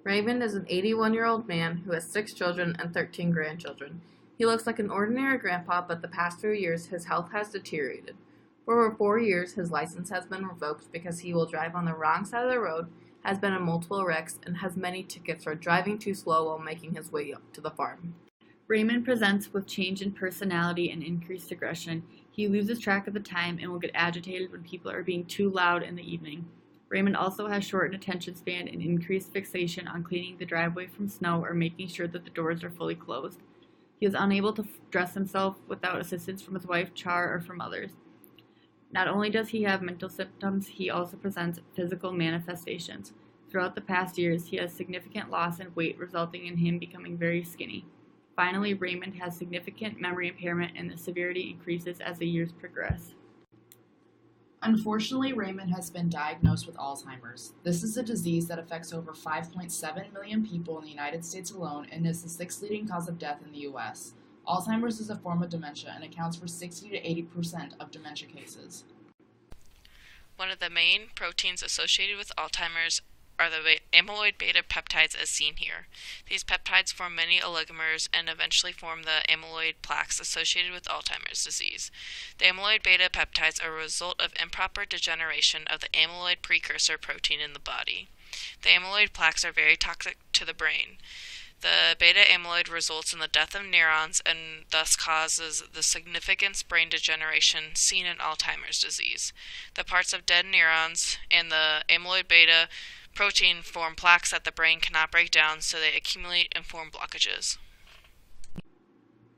Raymond is an 81-year-old man who has 6 children and 13 grandchildren. He looks like an ordinary grandpa, but the past few years his health has deteriorated. For over 4 years, his license has been revoked because he will drive on the wrong side of the road, has been in multiple wrecks, and has many tickets for driving too slow while making his way up to the farm. Raymond presents with change in personality and increased aggression. He loses track of the time and will get agitated when people are being too loud in the evening. Raymond also has shortened attention span and increased fixation on cleaning the driveway from snow or making sure that the doors are fully closed. He is unable to dress himself without assistance from his wife, Char, or from others. Not only does he have mental symptoms, he also presents physical manifestations. Throughout the past years, he has significant loss in weight, resulting in him becoming very skinny. Finally, Raymond has significant memory impairment, and the severity increases as the years progress. Unfortunately, Raymond has been diagnosed with Alzheimer's. This is a disease that affects over 5.7 million people in the United States alone and is the sixth leading cause of death in the U.S. Alzheimer's is a form of dementia and accounts for 60 to 80% of dementia cases. One of the main proteins associated with Alzheimer's are the amyloid beta peptides as seen here. These peptides form many oligomers and eventually form the amyloid plaques associated with Alzheimer's disease. The amyloid beta peptides are a result of improper degeneration of the amyloid precursor protein in the body. The amyloid plaques are very toxic to the brain. The beta amyloid results in the death of neurons and thus causes the significant brain degeneration seen in Alzheimer's disease. The parts of dead neurons and the amyloid beta protein form plaques that the brain cannot break down, so they accumulate and form blockages.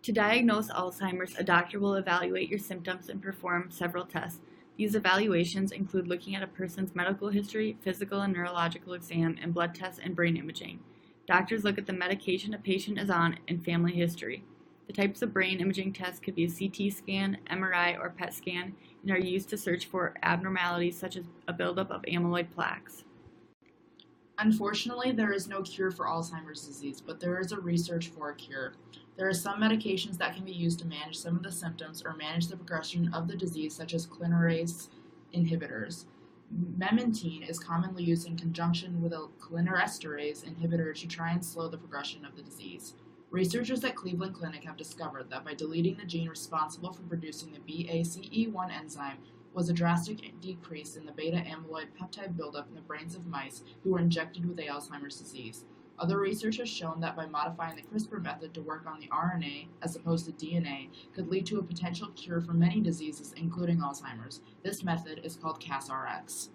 To diagnose Alzheimer's, a doctor will evaluate your symptoms and perform several tests. These evaluations include looking at a person's medical history, physical and neurological exam, and blood tests and brain imaging. Doctors look at the medication a patient is on and family history. The types of brain imaging tests could be a CT scan, MRI, or PET scan, and are used to search for abnormalities such as a buildup of amyloid plaques. Unfortunately, there is no cure for Alzheimer's disease, but there is a research for a cure. There are some medications that can be used to manage some of the symptoms or manage the progression of the disease, such as cholinesterase inhibitors. Memantine is commonly used in conjunction with a cholinesterase inhibitor to try and slow the progression of the disease. Researchers at Cleveland Clinic have discovered that by deleting the gene responsible for producing the BACE1 enzyme was a drastic decrease in the beta amyloid peptide buildup in the brains of mice who were injected with Alzheimer's disease. Other research has shown that by modifying the CRISPR method to work on the RNA as opposed to DNA could lead to a potential cure for many diseases, including Alzheimer's. This method is called Cas-Rx.